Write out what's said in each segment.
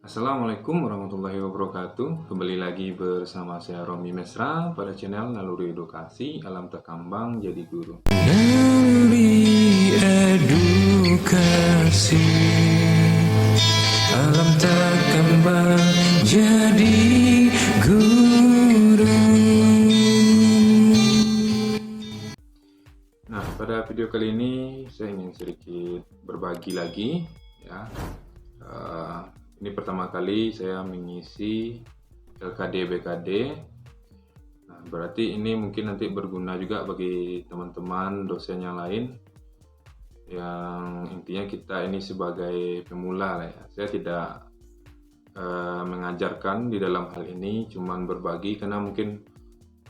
Assalamualaikum warahmatullahi wabarakatuh. Kembali lagi bersama saya Romi Mesra pada channel Naluri Edukasi Alam Terkambang Jadi Guru. Naluri edukasi alam terkembang jadi guru. Nah, pada video kali ini saya ingin sedikit berbagi lagi ya. Ini pertama kali saya mengisi LKD BKD. Nah, berarti ini mungkin nanti berguna juga bagi teman-teman dosen yang lain, yang intinya kita ini sebagai pemula lah ya. Saya tidak mengajarkan di dalam hal ini, cuman berbagi karena mungkin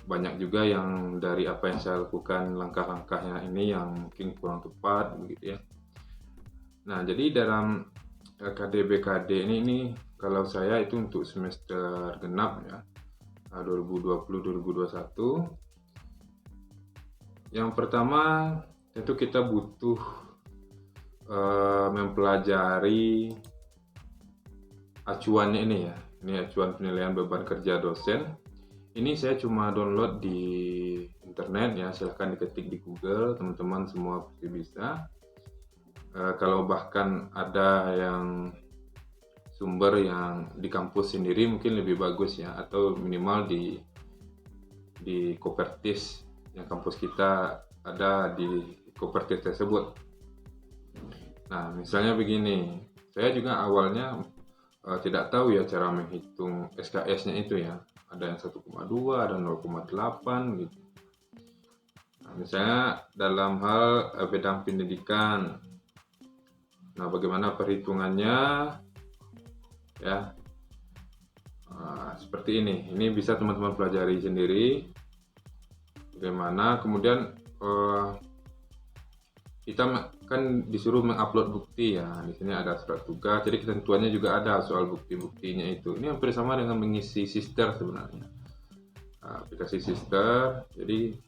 banyak juga yang dari apa yang saya lakukan langkah-langkahnya ini yang mungkin kurang tepat begitu ya. Nah, jadi dalam LKD BKD ini kalau saya itu untuk semester genap ya, 2020-2021. Yang pertama tentu kita butuh mempelajari acuannya ini ya. Ini acuan penilaian beban kerja dosen. Ini saya cuma download di internet ya, silahkan diketik di Google, teman-teman semua pasti bisa. Kalau bahkan ada yang sumber yang di kampus sendiri mungkin lebih bagus ya, atau minimal di Kopertis yang kampus kita ada di Kopertis tersebut. Nah, misalnya begini, saya juga awalnya tidak tahu ya cara menghitung SKS-nya itu ya. Ada yang 1,2, ada 0,8 gitu. Nah, misalnya dalam hal bidang pendidikan. Nah, bagaimana perhitungannya ya? Seperti ini. Ini bisa teman-teman pelajari sendiri. Bagaimana kemudian kita kan disuruh mengupload bukti ya. Di sini ada surat tugas. Jadi ketentuannya juga ada soal bukti-buktinya itu. Ini hampir sama dengan mengisi sister sebenarnya. Aplikasi sister. Jadi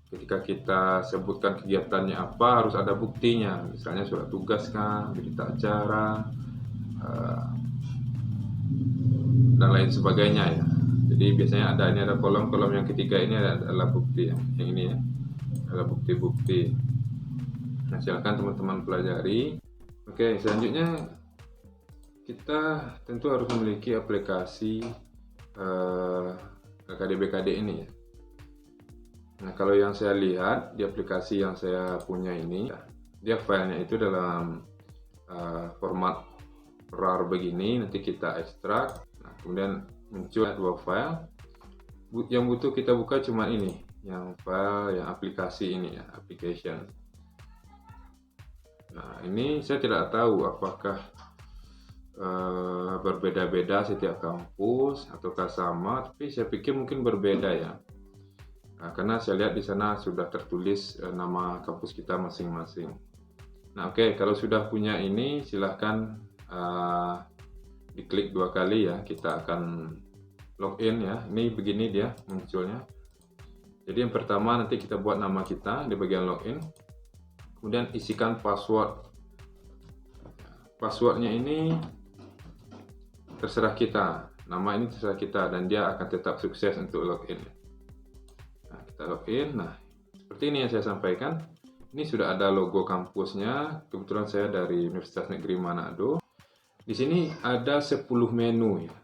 ketika kita sebutkan kegiatannya apa, harus ada buktinya, misalnya surat tugas kah, berita acara, dan lain sebagainya ya. Jadi biasanya ada kolom-kolom yang ketiga ini adalah bukti ya. Yang ini ya, adalah bukti-bukti. Nah, silakan teman-teman pelajari. Oke, selanjutnya kita tentu harus memiliki aplikasi LKD-BKD ini ya. Nah, kalau yang saya lihat di aplikasi yang saya punya ini, dia filenya itu dalam format RAR begini, nanti kita ekstrak. Nah, kemudian muncul dua file. Yang butuh kita buka cuma ini, yang file, yang aplikasi ini ya, application. Nah, ini saya tidak tahu apakah berbeda-beda setiap kampus ataukah sama, tapi saya pikir mungkin berbeda ya. Nah, karena saya lihat di sana sudah tertulis nama kampus kita masing-masing. Nah, oke, kalau sudah punya ini silahkan diklik 2 kali ya. Kita akan login ya. Ini begini dia munculnya. Jadi yang pertama nanti kita buat nama kita di bagian login. Kemudian isikan password. Passwordnya ini terserah kita. Nama ini terserah kita dan dia akan tetap sukses untuk login. Kita login. Nah, seperti ini yang saya sampaikan. Ini sudah ada logo kampusnya. Kebetulan saya dari Universitas Negeri Manado. Di sini ada 10 menu ya.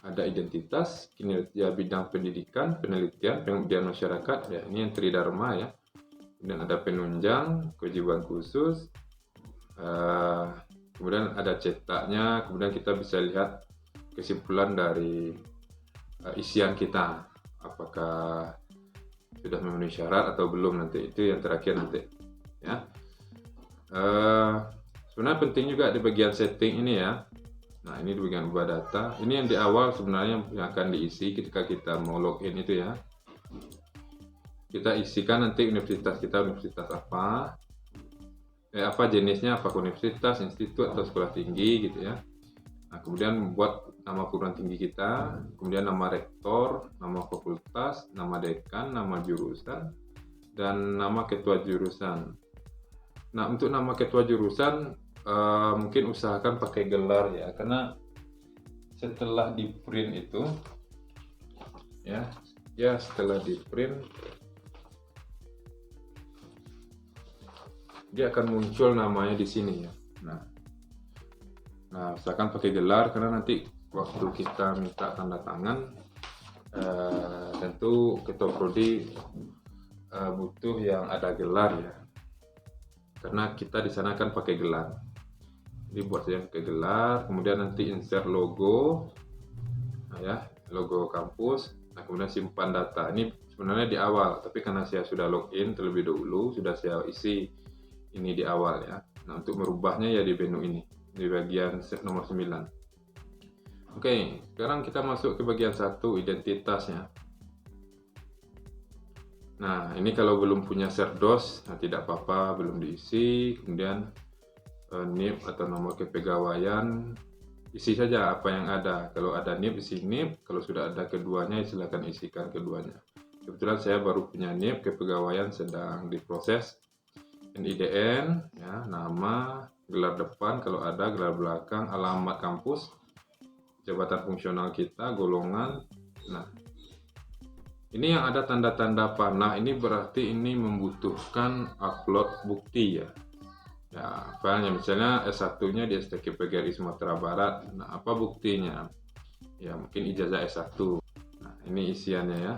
Ada identitas, kinerja bidang pendidikan, penelitian, pengabdian masyarakat. Ya, ini yang Tridharma ya. Kemudian ada penunjang, kewajiban khusus. Kemudian ada cetaknya. Kemudian kita bisa lihat kesimpulan dari isian kita. Apakah sudah memenuhi syarat atau belum, nanti itu yang terakhir nanti ya. Sebenarnya penting juga di bagian setting ini ya. Nah, ini di bagian ubah data, ini yang di awal sebenarnya yang akan diisi ketika kita mau login itu ya. Kita isikan nanti universitas kita, universitas apa, apa jenisnya, apakah universitas, institut atau sekolah tinggi gitu ya. Nah, kemudian membuat nama perguruan tinggi kita, kemudian nama rektor, nama fakultas, nama dekan, nama jurusan, dan nama ketua jurusan. Nah, untuk nama ketua jurusan mungkin usahakan pakai gelar ya, karena setelah di print itu ya setelah di print dia akan muncul namanya di sini ya. Nah misalkan pakai gelar, karena nanti waktu kita minta tanda tangan tentu ketua prodi butuh yang ada gelar ya, karena kita di sana kan pakai gelar. Jadi buat saya pakai gelar, kemudian nanti insert logo, logo kampus. Nah kemudian simpan data. Ini sebenarnya di awal, tapi karena saya sudah login terlebih dahulu, sudah saya isi ini di awal ya. Nah untuk merubahnya ya di menu ini, di bagian nomor 9. Oke, sekarang kita masuk ke bagian 1, identitasnya. Nah ini kalau belum punya Serdos, nah tidak apa-apa, belum diisi. Kemudian NIP atau nomor kepegawaian, isi saja apa yang ada. Kalau ada NIP, isi NIP. Kalau sudah ada keduanya, silakan isikan keduanya. Kebetulan saya baru punya NIP, kepegawaian sedang diproses. NIDN, ya, nama, gelar depan kalau ada, gelar belakang, alamat kampus, jabatan fungsional kita, golongan. Nah, ini yang ada tanda-tanda panah, ini berarti ini membutuhkan upload bukti ya. Ya, filenya misalnya S1-nya di STK PGRI Sumatera Barat. Nah, apa buktinya? Ya, mungkin ijazah S1. Nah, ini isiannya ya.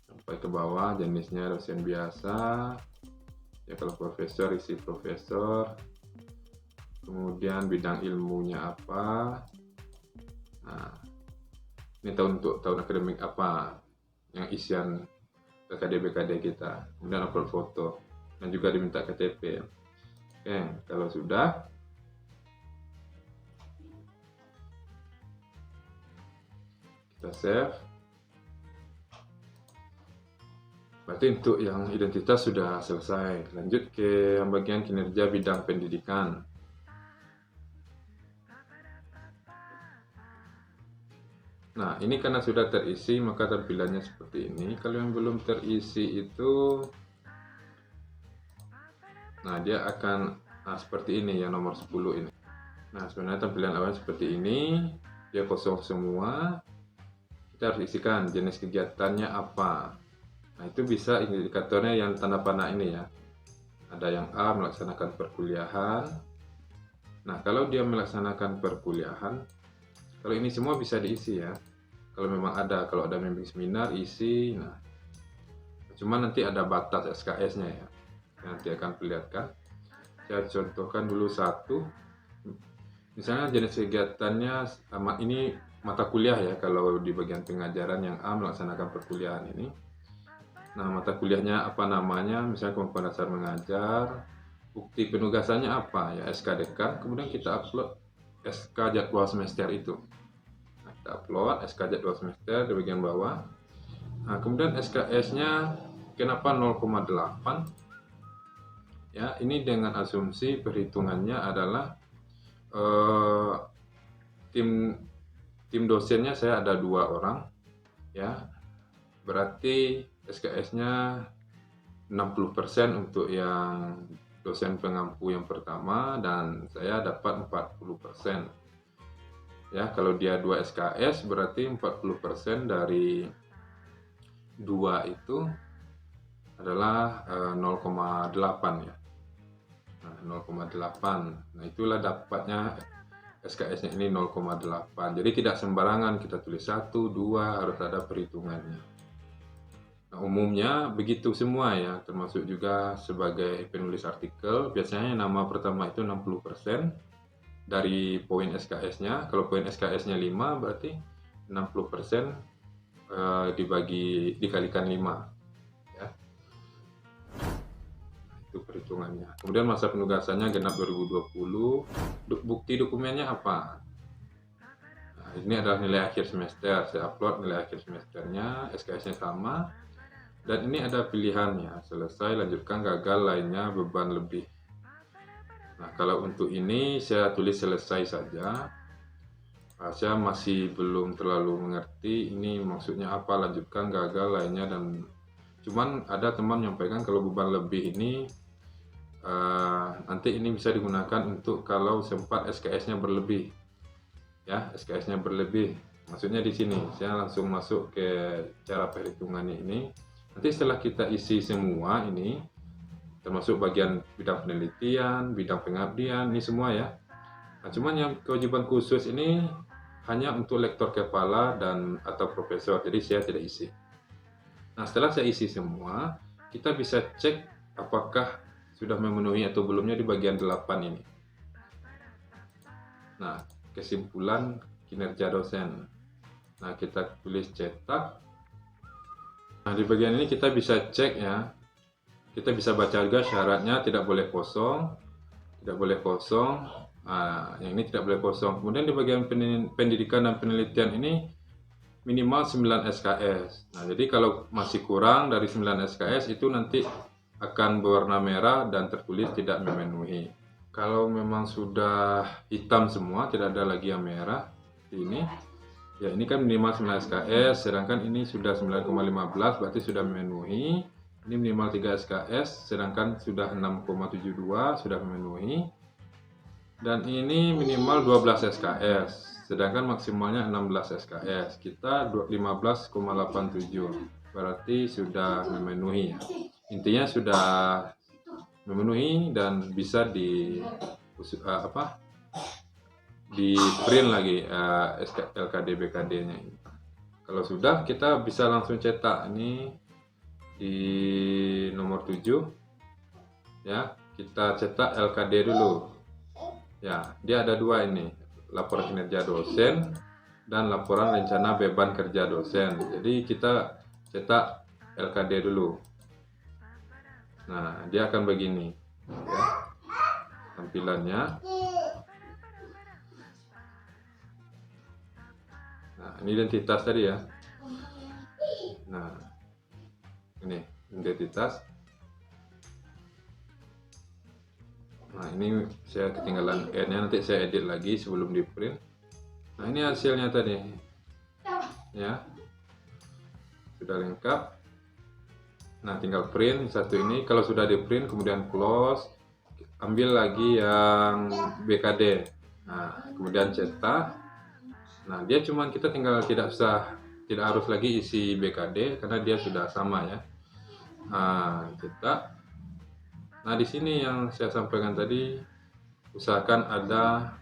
Sampai ke bawah, jenisnya dosen biasa. Ya, kalau profesor, isi profesor. Kemudian bidang ilmunya apa. Nah, ini untuk tahun akademik apa yang isian BKD kita. Kemudian upload foto. Dan juga diminta KTP. Oke, kalau sudah, kita save. Berarti untuk yang identitas sudah selesai. Lanjut ke bagian kinerja bidang pendidikan. Nah, ini karena sudah terisi, maka tampilannya seperti ini. Kalau yang belum terisi itu, nah dia akan seperti ini ya, nomor 10 ini. Nah sebenarnya tampilan awal seperti ini, dia kosong semua. Kita harus isikan jenis kegiatannya apa. Nah itu bisa indikatornya yang tanda panah ini ya. Ada yang A, melaksanakan perkuliahan. Nah kalau dia melaksanakan perkuliahan, kalau ini semua bisa diisi ya. Kalau memang ada, kalau ada membimbing seminar isi. Nah cuma nanti ada batas SKS-nya ya, nanti akan perlihatkan. Saya contohkan dulu satu, misalnya jenis kegiatannya ini mata kuliah ya, kalau di bagian pengajaran yang A melaksanakan perkuliahan ini. Nah mata kuliahnya apa namanya, misalnya kemampuan dasar mengajar, bukti penugasannya apa ya, SK Dekan. Kemudian kita upload SK jadwal semester itu. Nah, kita upload SK jadwal semester di bagian bawah. Nah kemudian SKS-nya kenapa 0,8 ya, ini dengan asumsi perhitungannya adalah tim dosennya saya ada 2 orang ya, berarti SKS-nya 60% untuk yang dosen pengampu yang pertama, dan saya dapat 40% ya. Kalau dia 2 SKS berarti 40% dari 2 itu adalah 0,8 ya. Nah, 0,8. Nah, itulah dapatnya SKS-nya ini 0,8. Jadi tidak sembarangan kita tulis 1, 2, harus ada perhitungannya. Nah, umumnya begitu semua ya, termasuk juga sebagai penulis artikel. Biasanya nama pertama itu 60% dari poin SKS-nya. Kalau poin SKS-nya 5 berarti 60% dikalikan 5. Itu perhitungannya. Kemudian masa penugasannya genap 2020. Bukti dokumennya apa? Nah, ini adalah nilai akhir semester. Saya upload nilai akhir semesternya, SKS-nya sama. Dan ini ada pilihannya, selesai, lanjutkan, gagal, lainnya, beban lebih. Nah, kalau untuk ini saya tulis selesai saja. Saya masih belum terlalu mengerti ini maksudnya apa, lanjutkan, gagal, lainnya, dan cuman ada teman menyampaikan kalau beban lebih ini nanti ini bisa digunakan untuk kalau sempat SKS-nya berlebih. ya, SKS-nya berlebih. Maksudnya di sini saya langsung masuk ke cara perhitungannya ini. Nanti setelah kita isi semua ini, termasuk bagian bidang penelitian, bidang pengabdian, ini semua ya. Nah, cuman yang kewajiban khusus ini hanya untuk lektor kepala dan atau profesor, jadi saya tidak isi. Nah, setelah saya isi semua, kita bisa cek apakah sudah memenuhi atau belumnya di bagian 8 ini. Nah, kesimpulan kinerja dosen. Nah, kita tulis cetak. Nah, di bagian ini kita bisa cek ya. Kita bisa baca juga syaratnya tidak boleh kosong. Tidak boleh kosong. Nah, yang ini tidak boleh kosong. Kemudian di bagian pendidikan dan penelitian ini minimal 9 SKS. Nah, jadi kalau masih kurang dari 9 SKS itu nanti akan berwarna merah dan tertulis tidak memenuhi. Kalau memang sudah hitam semua, tidak ada lagi yang merah ini, ya ini kan minimal 9 SKS, sedangkan ini sudah 9,15 berarti sudah memenuhi. Ini minimal 3 SKS, sedangkan sudah 6,72 sudah memenuhi. Dan ini minimal 12 SKS, sedangkan maksimalnya 16 SKS. Kita 15,87 berarti sudah memenuhi ya. Intinya sudah memenuhi dan bisa di print lagi LKD BKD-nya. Kalau sudah, kita bisa langsung cetak. Ini di nomor 7 ya, kita cetak LKD dulu ya. Dia ada dua ini, laporan kinerja dosen dan laporan rencana beban kerja dosen. Jadi kita cetak LKD dulu. Nah, dia akan begini ya, tampilannya. Nah, ini identitas tadi ya. Nah, ini identitas. Nah, ini saya ketinggalan N-nya, nanti saya edit lagi sebelum di print. Nah, ini hasilnya tadi ya, sudah lengkap. Nah, tinggal print satu ini. Kalau sudah di print kemudian close, ambil lagi yang BKD. Nah, kemudian cetak. Nah, dia cuman kita tinggal tidak harus lagi isi BKD karena dia sudah sama ya. Nah, cetak. Nah, di sini yang saya sampaikan tadi, usahakan ada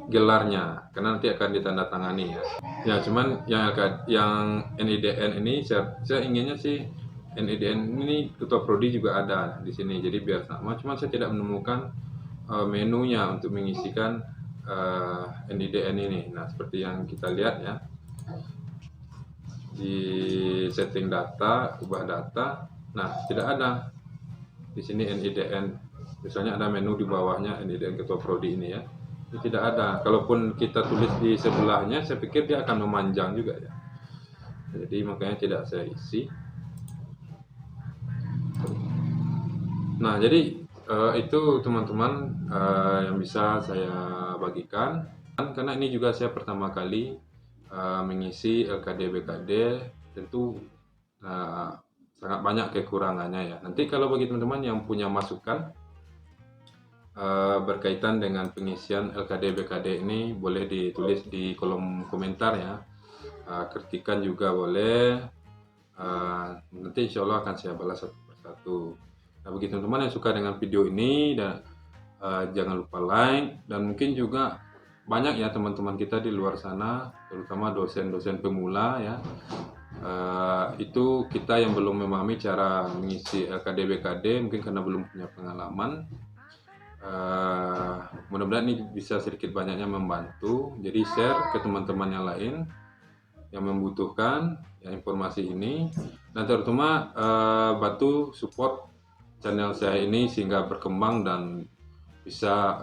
gelarnya karena nanti akan ditandatangani ya. Ya, cuman yang NIDN ini saya inginnya sih NIDN ini ketua prodi juga ada di sini, jadi biar sama. Cuman saya tidak menemukan menunya untuk mengisikan NIDN ini. Nah, seperti yang kita lihat ya, di setting data, ubah data. Nah, tidak ada di sini NIDN. Misalnya ada menu di bawahnya NIDN ketua prodi ini ya. Ini tidak ada. Kalaupun kita tulis di sebelahnya, saya pikir dia akan memanjang juga ya. Jadi makanya tidak saya isi. Nah, jadi itu teman-teman yang bisa saya bagikan. Karena ini juga saya pertama kali mengisi LKD BKD, tentu sangat banyak kekurangannya ya. Nanti kalau bagi teman-teman yang punya masukan berkaitan dengan pengisian LKD BKD ini, boleh ditulis di kolom komentar ya. Kritikan juga boleh. Nanti insya Allah akan saya balas satu persatu. Nah, bagi teman-teman yang suka dengan video ini, dan jangan lupa like. Dan mungkin juga banyak ya teman-teman kita di luar sana, terutama dosen-dosen pemula ya. Itu kita yang belum memahami cara mengisi LKD BKD, mungkin karena belum punya pengalaman. Mudah-mudahan ini bisa sedikit banyaknya membantu. Jadi share ke teman-teman yang lain yang membutuhkan ya informasi ini, dan terutama bantu support channel saya ini sehingga berkembang dan bisa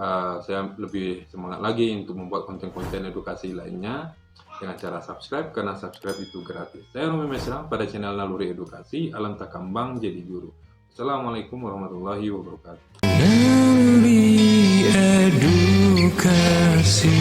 saya lebih semangat lagi untuk membuat konten-konten edukasi lainnya dengan cara subscribe, karena subscribe itu gratis. Saya Romi Mesra pada channel Naluri Edukasi, Alam Takambang Jadi Guru. Assalamualaikum warahmatullahi wabarakatuh. Naluri Edukasi.